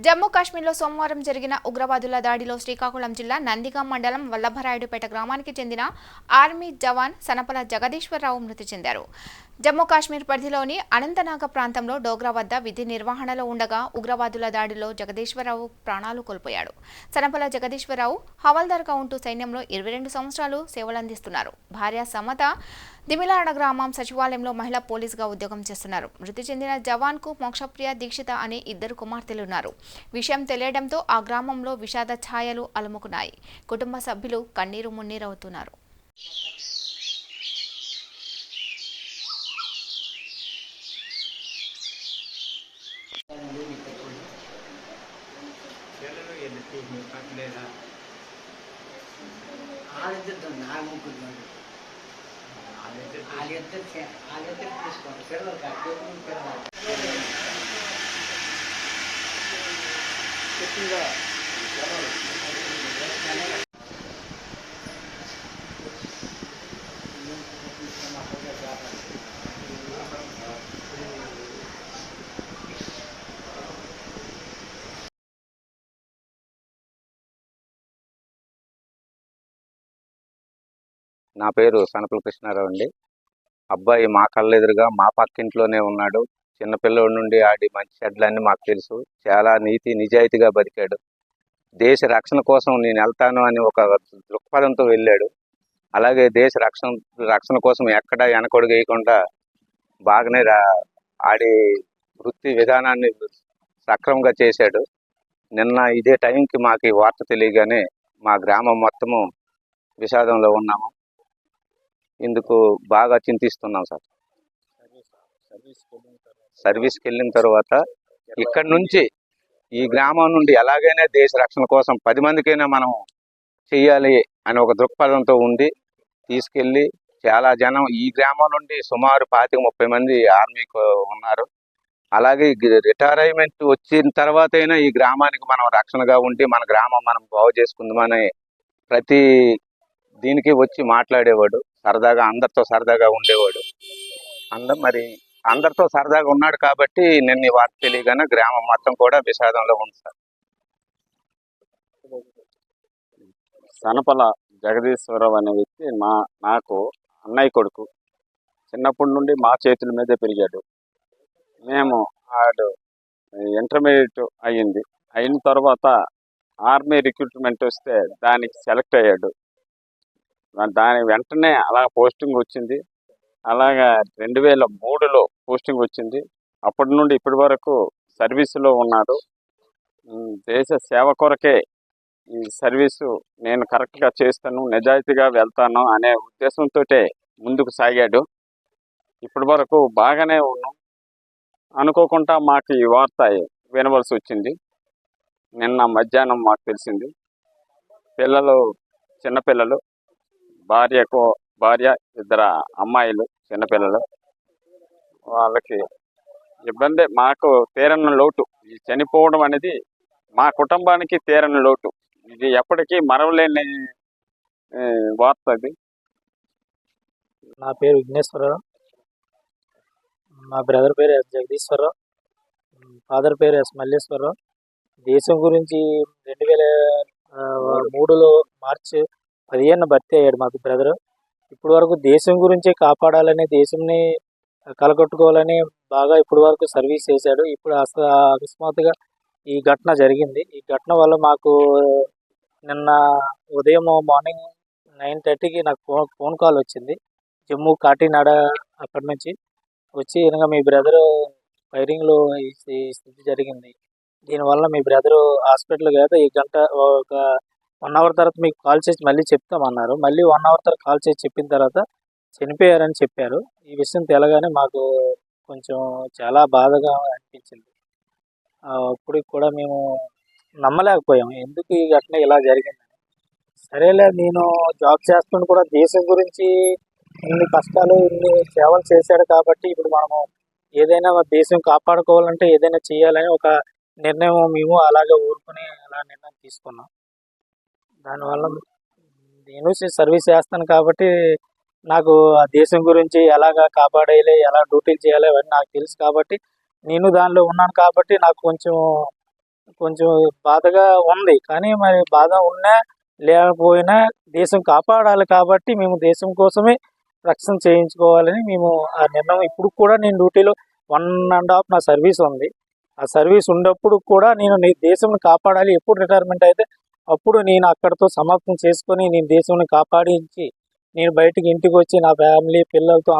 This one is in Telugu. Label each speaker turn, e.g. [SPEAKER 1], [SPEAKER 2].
[SPEAKER 1] జమ్మూ కాశ్మీర్లో సోమవారం జరిగిన ఉగ్రవాదుల దాడిలో శ్రీకాకుళం జిల్లా నందిగాం మండలం వల్లభరాయుడుపేట గ్రామానికి చెందిన ఆర్మీ జవాన్ సనపల జగదీశ్వరరావు మృతి చెందారు. జమ్మూ కాశ్మీర్ పరిధిలోని అనంతనాగ ప్రాంతంలో డోగ్రా వద్ద విధి నిర్వహణలో ఉండగా ఉగ్రవాదుల దాడిలో జగదీశ్వరరావు ప్రాణాలు కోల్పోయాడు. సనపల జగదీశ్వరరావు హవాల్దార్గా ఉంటూ సైన్యంలో 22 సంవత్సరాలు సేవలందిస్తున్నారు. భార్య సమత దిమిలాడ గ్రామం సచివాలయంలో మహిళా పోలీసుగా ఉద్యోగం చేస్తున్నారు. మృతి చెందిన జవాన్కు మోక్షప్రియ దీక్షిత అనే 2 కుమార్తెలున్నారు. విషయం తెలియడంతో ఆ గ్రామంలో విషాద ఛాయలు అలుముకున్నాయి. కుటుంబ సభ్యులు కన్నీరు మున్నీరవుతున్నారు.
[SPEAKER 2] నా పేరు సనపల కృష్ణారావు అండి. అబ్బాయి మా కళ్ళెదురుగా మా పక్కింట్లోనే ఉన్నాడు. చిన్నపిల్లడి నుండి ఆడి మంచి చెడ్లన్నీ మాకు తెలుసు. చాలా నీతి నిజాయితీగా బతికాడు. దేశ రక్షణ కోసం నేను వెళ్తాను అని ఒక దృక్పథంతో వెళ్ళాడు. అలాగే దేశ రక్షణ కోసం ఎక్కడ వెనకడుగు వేయకుండా బాగానే ఆడి వృత్తి విధానాన్ని సక్రమంగా చేశాడు. నిన్న ఇదే టైంకి మాకు ఈ వార్త తెలియగానే మా గ్రామం మొత్తము విషాదంలో ఉన్నాము. ఇందుకు బాగా చింతిస్తున్నాం సార్. సర్వీస్కి వెళ్ళిన తర్వాత ఇక్కడి నుంచి ఈ గ్రామం నుండి ఎలాగైనా దేశ రక్షణ కోసం 10 మందికైనా మనం చెయ్యాలి అని ఒక దృక్పథంతో ఉంది. తీసుకెళ్ళి చాలా జనం ఈ గ్రామం నుండి సుమారు 25-30 మంది ఆర్మీకి ఉన్నారు. అలాగే రిటైర్మెంట్ వచ్చిన తర్వాత అయినా ఈ గ్రామానికి మనం రక్షణగా ఉండి మన గ్రామం మనం బాగు చేసుకుందామని ప్రతి దీనికి వచ్చి మాట్లాడేవాడు. సరదాగా అందరితో సరదాగా ఉండేవాడు. మరి అందరితో సరదాగా ఉన్నాడు కాబట్టి నిన్న ఈ వార్త తెలియగానే గ్రామం మొత్తం కూడా విషాదంలో ఉంది సార్.
[SPEAKER 3] సనపల జగదీశ్వరరావు అనే వ్యక్తి నాకు అన్నయ్య కొడుకు. చిన్నప్పటి నుండి మా చేతుల మీదే పెరిగాడు. మేము ఆడు ఇంటర్మీడియట్ అయిన తర్వాత ఆర్మీ రిక్రూట్మెంట్ వస్తే దానికి సెలెక్ట్ అయ్యాడు. దాని వెంటనే అలా పోస్టింగ్ వచ్చింది. అలాగా 2003లో పోస్టింగ్ వచ్చింది. అప్పటి నుండి ఇప్పటి వరకు సర్వీసులో ఉన్నాడు. దేశ సేవ కొరకే ఈ సర్వీసు నేను కరెక్ట్గా చేస్తాను, నిజాయితీగా వెళ్తాను అనే ఉద్దేశంతో ముందుకు సాగాడు. ఇప్పటి వరకు బాగానే ఉన్నాం. అనుకోకుండా మాకు ఈ వార్త వినవలసి వచ్చింది. నిన్న మధ్యాహ్నం మాకు తెలిసింది. చిన్నపిల్లలు, భార్య 2 అమ్మాయిలు చిన్నపిల్లలు. వాళ్ళకి ఇబ్బంది. మాకు తీరని లోటు. ఈ చనిపోవడం అనేది మా కుటుంబానికి తీరని లోటు. ఇది ఎప్పటికీ మరవలేని వార్త. అది.
[SPEAKER 4] నా పేరు విఘ్నేశ్వరరావు. మా బ్రదర్ పేరు ఎస్ జగదీశ్వరరావు, ఫాదర్ పేరు ఎస్ మల్లేశ్వరరావు. దేశం గురించి 2003లో మార్చి 15న భర్తీ అయ్యాడు మాకు బ్రదరు. ఇప్పటి వరకు దేశం గురించే కాపాడాలని, దేశంని కలగొట్టుకోవాలని బాగా ఇప్పటి వరకు సర్వీస్ చేశాడు. ఇప్పుడు అకస్మాత్తుగా ఈ ఘటన జరిగింది. ఈ ఘటన వల్ల మాకు నిన్న ఉదయం మార్నింగ్ 9:30కి నాకు ఫోన్ కాల్ వచ్చింది. జమ్మూ కాకినాడ అక్కడి నుంచి వచ్చి ఇంకా మీ బ్రదరు ఫైరింగ్లో ఈ స్థితి జరిగింది. దీనివల్ల మీ బ్రదరు హాస్పిటల్ కాదు, ఈ గంట ఒక 1 అవర్ తర్వాత మీకు కాల్ చేసి మళ్ళీ చెప్తామన్నారు. మళ్ళీ 1 అవర్ తర్వాత కాల్ చేసి చెప్పిన తర్వాత చనిపోయారని చెప్పారు. ఈ విషయం తెలగానే మాకు కొంచెం చాలా బాధగా అనిపించింది. అప్పుడు కూడా మేము నమ్మలేకపోయాము, ఎందుకు ఈ ఘటన ఇలా జరిగిందని. సరేలే, నేను జాబ్ చేస్తుంటే కూడా దేశం గురించి ఇన్ని కష్టాలు, ఇన్ని సేవలు చేశాడు కాబట్టి ఇప్పుడు మనము ఏదైనా దేశం కాపాడుకోవాలంటే ఏదైనా చేయాలని ఒక నిర్ణయం మేము అలాగే ఊరుకుని అలా నిర్ణయం తీసుకున్నాం. దానివల్ల నేను సర్వీస్ చేస్తాను కాబట్టి నాకు ఆ దేశం గురించి ఎలాగ కాపాడేయాలి, ఎలా డ్యూటీలు చేయాలి అవన్నీ నాకు తెలుసు కాబట్టి నేను దానిలో ఉన్నాను కాబట్టి నాకు కొంచెం కొంచెం బాధగా ఉంది. కానీ మరి బాధ ఉన్నా లేకపోయినా దేశం కాపాడాలి కాబట్టి మేము దేశం కోసమే రక్షణ చేయించుకోవాలని మేము ఆ నిర్ణయం. ఇప్పుడు కూడా నేను డ్యూటీలో 1.5 నా సర్వీస్ ఉంది. ఆ సర్వీస్ ఉన్నప్పుడు కూడా నేను దేశం కాపాడాలి. ఎప్పుడు రిటైర్మెంట్ అయితే అప్పుడు నేను అక్కడితో సమాప్తం చేసుకొని నేను దేశంని కాపాడించి నేను బయటికి ఇంటికి వచ్చి నా ఫ్యామిలీ పిల్లలతో